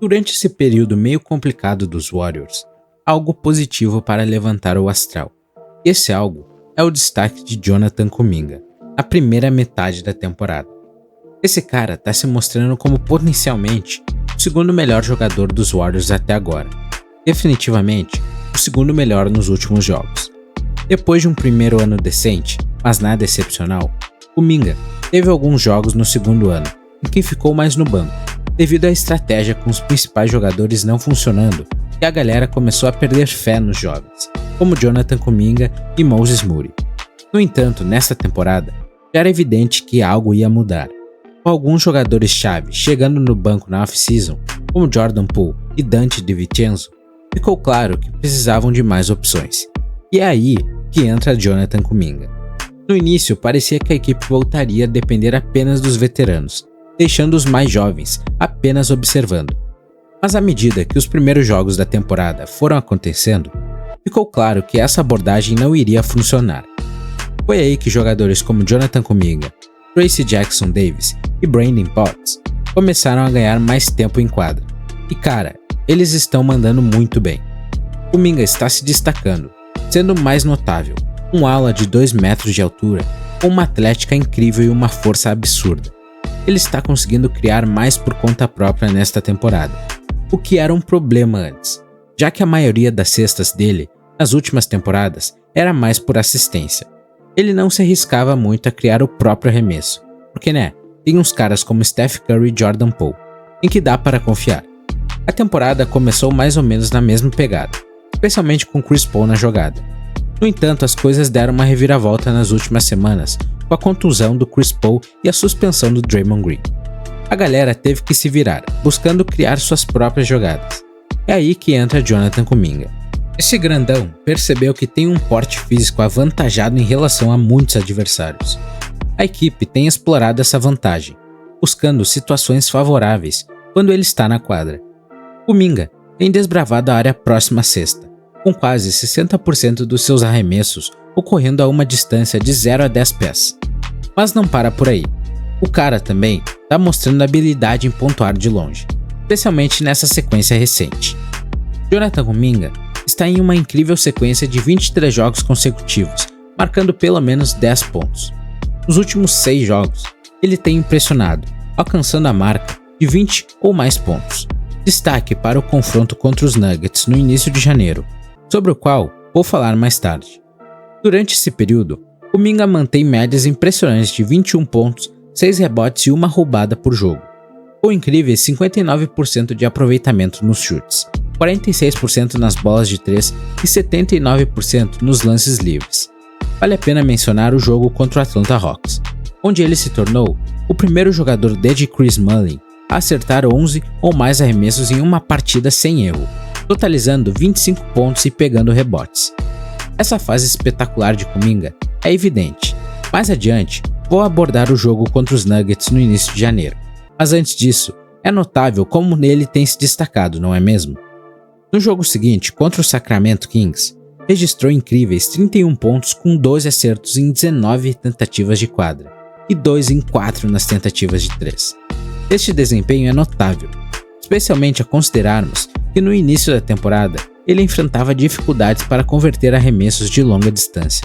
Durante esse período meio complicado dos Warriors, há algo positivo para levantar o astral. Esse algo é o destaque de Jonathan Kuminga, na primeira metade da temporada. Esse cara está se mostrando como potencialmente o segundo melhor jogador dos Warriors até agora. Definitivamente, o segundo melhor nos últimos jogos. Depois de um primeiro ano decente, mas nada excepcional, Kuminga teve alguns jogos no segundo ano, em que ficou mais no banco, devido à estratégia com os principais jogadores não funcionando, e a galera começou a perder fé nos jovens, como Jonathan Kuminga e Moses Moody. No entanto, nesta temporada, já era evidente que algo ia mudar. Com alguns jogadores-chave chegando no banco na off-season, como Jordan Poole e Dante DiVincenzo, ficou claro que precisavam de mais opções. E é aí que entra Jonathan Kuminga. No início, parecia que a equipe voltaria a depender apenas dos veteranos, deixando os mais jovens apenas observando. Mas à medida que os primeiros jogos da temporada foram acontecendo, ficou claro que essa abordagem não iria funcionar. Foi aí que jogadores como Jonathan Kuminga, Tracy Jackson Davis e Brandon Potts começaram a ganhar mais tempo em quadra. E cara, eles estão mandando muito bem. Kuminga está se destacando, sendo o mais notável, um ala de 2 metros de altura, com uma atlética incrível e uma força absurda. Ele está conseguindo criar mais por conta própria nesta temporada, o que era um problema antes, já que a maioria das cestas dele, nas últimas temporadas, era mais por assistência. Ele não se arriscava muito a criar o próprio arremesso, porque tem uns caras como Steph Curry e Jordan Poole, em que dá para confiar. A temporada começou mais ou menos na mesma pegada, especialmente com Chris Paul na jogada. No entanto, as coisas deram uma reviravolta nas últimas semanas, com a contusão do Chris Paul e a suspensão do Draymond Green. A galera teve que se virar, buscando criar suas próprias jogadas. É aí que entra Jonathan Kuminga. Esse grandão percebeu que tem um porte físico avantajado em relação a muitos adversários. A equipe tem explorado essa vantagem, buscando situações favoráveis quando ele está na quadra. Kuminga tem desbravado a área próxima à cesta, com quase 60% dos seus arremessos ocorrendo a uma distância de 0 a 10 pés. Mas não para por aí. O cara também está mostrando habilidade em pontuar de longe, especialmente nessa sequência recente. Jonathan Kuminga está em uma incrível sequência de 23 jogos consecutivos, marcando pelo menos 10 pontos. Nos últimos 6 jogos, ele tem impressionado, alcançando a marca de 20 ou mais pontos. Destaque para o confronto contra os Nuggets no início de janeiro, sobre o qual vou falar mais tarde. Durante esse período, Kuminga mantém médias impressionantes de 21 pontos, 6 rebotes e uma roubada por jogo, com incríveis 59% de aproveitamento nos chutes, 46% nas bolas de 3 e 79% nos lances livres. Vale a pena mencionar o jogo contra o Atlanta Hawks, onde ele se tornou o primeiro jogador desde Chris Mullin a acertar 11 ou mais arremessos em uma partida sem erro, totalizando 25 pontos e pegando rebotes. Essa fase espetacular de Kuminga é evidente. Mais adiante, vou abordar o jogo contra os Nuggets no início de janeiro, mas antes disso, é notável como nele tem se destacado, não é mesmo? No jogo seguinte, contra o Sacramento Kings, registrou incríveis 31 pontos com 12 acertos em 19 tentativas de quadra e 2 em 4 nas tentativas de 3. Este desempenho é notável, especialmente a considerarmos que no início da temporada ele enfrentava dificuldades para converter arremessos de longa distância.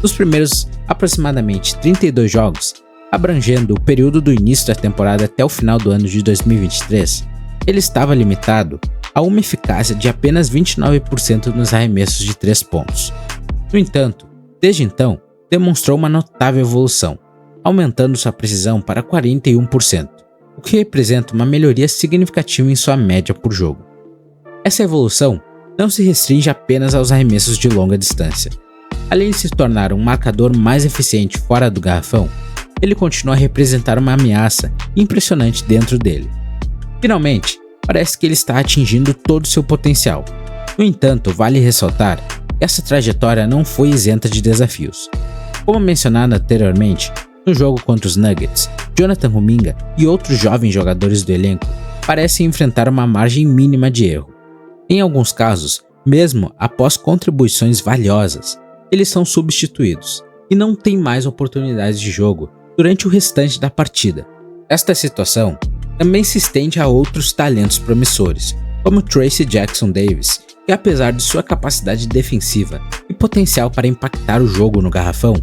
Nos primeiros aproximadamente 32 jogos, abrangendo o período do início da temporada até o final do ano de 2023, ele estava limitado a uma eficácia de apenas 29% nos arremessos de 3 pontos. No entanto, desde então, demonstrou uma notável evolução, aumentando sua precisão para 41%, o que representa uma melhoria significativa em sua média por jogo. Essa evolução não se restringe apenas aos arremessos de longa distância. Além de se tornar um marcador mais eficiente fora do garrafão, ele continua a representar uma ameaça impressionante dentro dele. Finalmente, parece que ele está atingindo todo o seu potencial. No entanto, vale ressaltar que essa trajetória não foi isenta de desafios. Como mencionado anteriormente, no jogo contra os Nuggets, Jonathan Kuminga e outros jovens jogadores do elenco parecem enfrentar uma margem mínima de erro. Em alguns casos, mesmo após contribuições valiosas, eles são substituídos e não têm mais oportunidades de jogo durante o restante da partida. Esta situação também se estende a outros talentos promissores, como Trayce Jackson-Davis, que apesar de sua capacidade defensiva e potencial para impactar o jogo no garrafão,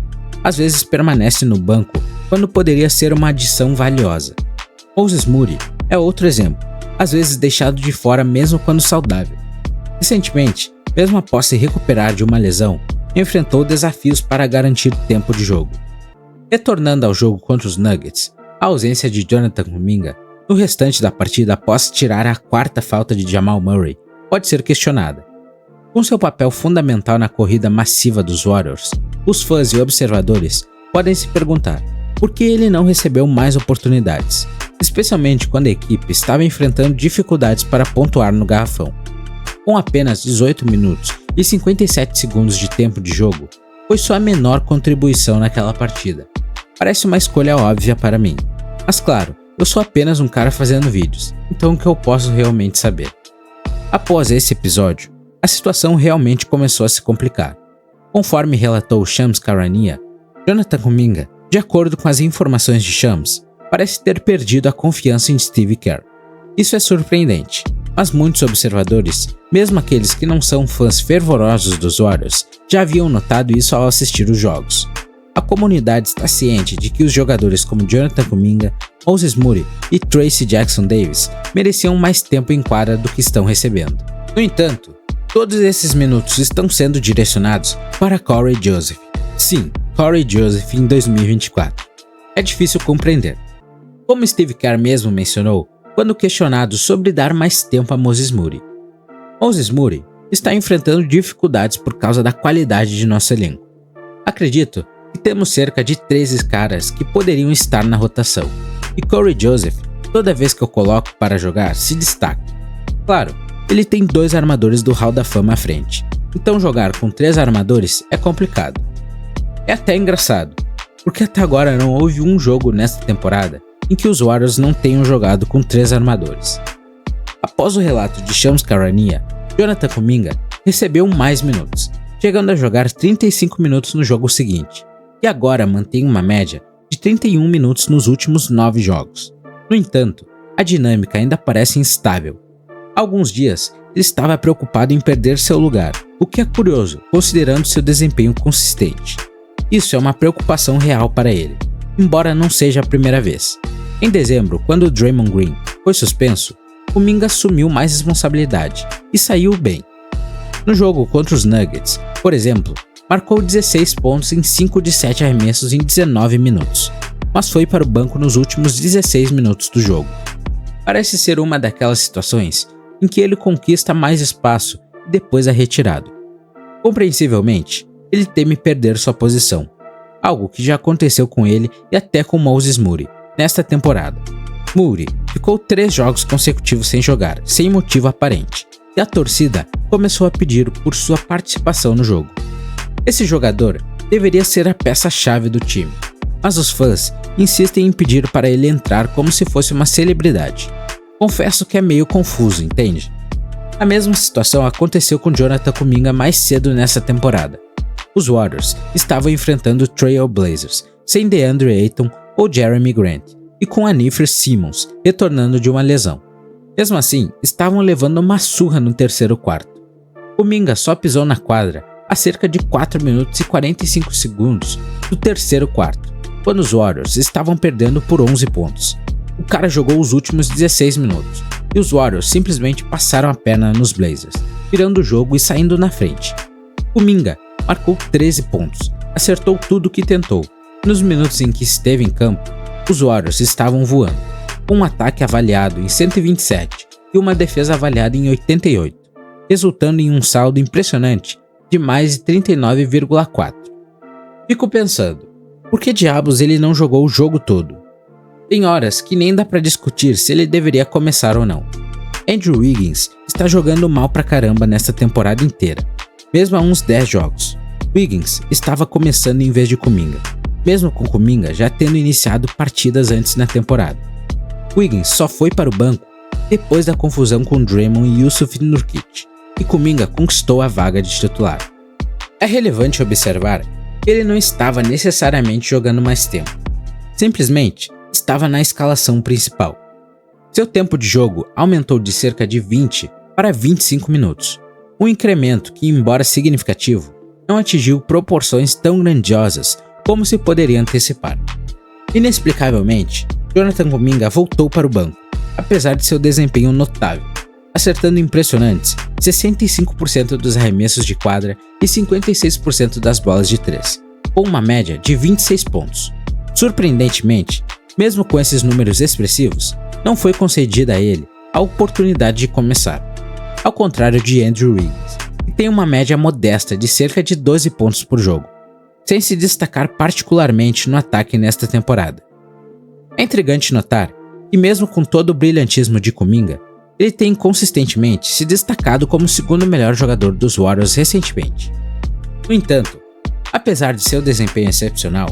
às vezes permanece no banco quando poderia ser uma adição valiosa. Moses Moody é outro exemplo, às vezes deixado de fora mesmo quando saudável. Recentemente, mesmo após se recuperar de uma lesão, enfrentou desafios para garantir tempo de jogo. Retornando ao jogo contra os Nuggets, a ausência de Jonathan Kuminga no restante da partida após tirar a quarta falta de Jamal Murray pode ser questionada. Com seu papel fundamental na corrida massiva dos Warriors, os fãs e observadores podem se perguntar por que ele não recebeu mais oportunidades, especialmente quando a equipe estava enfrentando dificuldades para pontuar no garrafão. Com apenas 18 minutos e 57 segundos de tempo de jogo, foi sua menor contribuição naquela partida. Parece uma escolha óbvia para mim, mas claro, eu sou apenas um cara fazendo vídeos, então o que eu posso realmente saber? Após esse episódio, a situação realmente começou a se complicar. Conforme relatou Shams Charania, Jonathan Kuminga, de acordo com as informações de Shams, parece ter perdido a confiança em Steve Kerr. Isso é surpreendente, mas muitos observadores, mesmo aqueles que não são fãs fervorosos dos Warriors, já haviam notado isso ao assistir os jogos. A comunidade está ciente de que os jogadores como Jonathan Kuminga, Moses Moody e Trayce Jackson-Davis mereciam mais tempo em quadra do que estão recebendo. No entanto, todos esses minutos estão sendo direcionados para Corey Joseph. Sim, Corey Joseph em 2024. É difícil compreender. Como Steve Kerr mesmo mencionou, quando questionado sobre dar mais tempo a Moses Moody. Moses Moody está enfrentando dificuldades por causa da qualidade de nosso elenco. Acredito que temos cerca de 13 caras que poderiam estar na rotação, e Corey Joseph, toda vez que eu coloco para jogar, se destaca. Claro, ele tem 2 armadores do Hall da Fama à frente, então jogar com 3 armadores é complicado. É até engraçado, porque até agora não houve um jogo nesta temporada em que os Warriors não tenham jogado com 3 armadores. Após o relato de Shams Charania, Jonathan Kuminga recebeu mais minutos, chegando a jogar 35 minutos no jogo seguinte, e agora mantém uma média de 31 minutos nos últimos 9 jogos. No entanto, a dinâmica ainda parece instável. Há alguns dias, ele estava preocupado em perder seu lugar, o que é curioso, considerando seu desempenho consistente. Isso é uma preocupação real para ele, embora não seja a primeira vez. Em dezembro, quando o Draymond Green foi suspenso, Kuminga assumiu mais responsabilidade e saiu bem. No jogo contra os Nuggets, por exemplo, marcou 16 pontos em 5 de 7 arremessos em 19 minutos, mas foi para o banco nos últimos 16 minutos do jogo. Parece ser uma daquelas situações em que ele conquista mais espaço e depois é retirado. Compreensivelmente, ele teme perder sua posição, algo que já aconteceu com ele e até com Moses Moody nesta temporada. Moody ficou 3 jogos consecutivos sem jogar, sem motivo aparente, e a torcida começou a pedir por sua participação no jogo. Esse jogador deveria ser a peça-chave do time, mas os fãs insistem em pedir para ele entrar como se fosse uma celebridade. Confesso que é meio confuso, entende? A mesma situação aconteceu com Jonathan Kuminga mais cedo nessa temporada. Os Warriors estavam enfrentando o Trail Blazers, sem DeAndre Ayton ou Jeremy Grant, e com Anfernee Simons retornando de uma lesão. Mesmo assim, estavam levando uma surra no terceiro quarto. Kuminga só pisou na quadra a cerca de 4 minutos e 45 segundos do terceiro quarto, quando os Warriors estavam perdendo por 11 pontos. O cara jogou os últimos 16 minutos, e os Warriors simplesmente passaram a perna nos Blazers, virando o jogo e saindo na frente. Kuminga marcou 13 pontos, acertou tudo o que tentou. Nos minutos em que esteve em campo, os Warriors estavam voando, com um ataque avaliado em 127 e uma defesa avaliada em 88, resultando em um saldo impressionante de mais de 39,4. Fico pensando, por que diabos ele não jogou o jogo todo? Tem horas que nem dá pra discutir se ele deveria começar ou não. Andrew Wiggins está jogando mal pra caramba nesta temporada inteira, mesmo há uns 10 jogos. Wiggins estava começando em vez de Kuminga, mesmo com Kuminga já tendo iniciado partidas antes na temporada. Wiggins só foi para o banco depois da confusão com Draymond e Jusuf Nurkic, e Kuminga conquistou a vaga de titular. É relevante observar que ele não estava necessariamente jogando mais tempo, simplesmente estava na escalação principal. Seu tempo de jogo aumentou de cerca de 20 para 25 minutos, um incremento que, embora significativo, não atingiu proporções tão grandiosas como se poderia antecipar. Inexplicavelmente, Jonathan Kuminga voltou para o banco, apesar de seu desempenho notável, acertando impressionantes 65% dos arremessos de quadra e 56% das bolas de 3, com uma média de 26 pontos. Surpreendentemente, mesmo com esses números expressivos, não foi concedida a ele a oportunidade de começar, ao contrário de Andrew Wiggins, que tem uma média modesta de cerca de 12 pontos por jogo, sem se destacar particularmente no ataque nesta temporada. É intrigante notar que, mesmo com todo o brilhantismo de Kuminga, ele tem consistentemente se destacado como o segundo melhor jogador dos Warriors recentemente. No entanto, apesar de seu desempenho excepcional,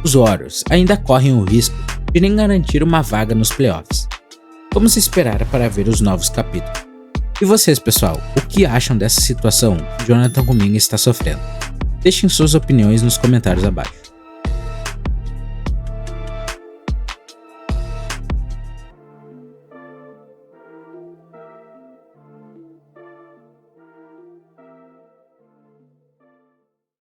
os Warriors ainda correm o risco de nem garantir uma vaga nos playoffs. Vamos esperar para ver os novos capítulos. E vocês, pessoal, o que acham dessa situação que Jonathan Kuminga está sofrendo? Deixem suas opiniões nos comentários abaixo.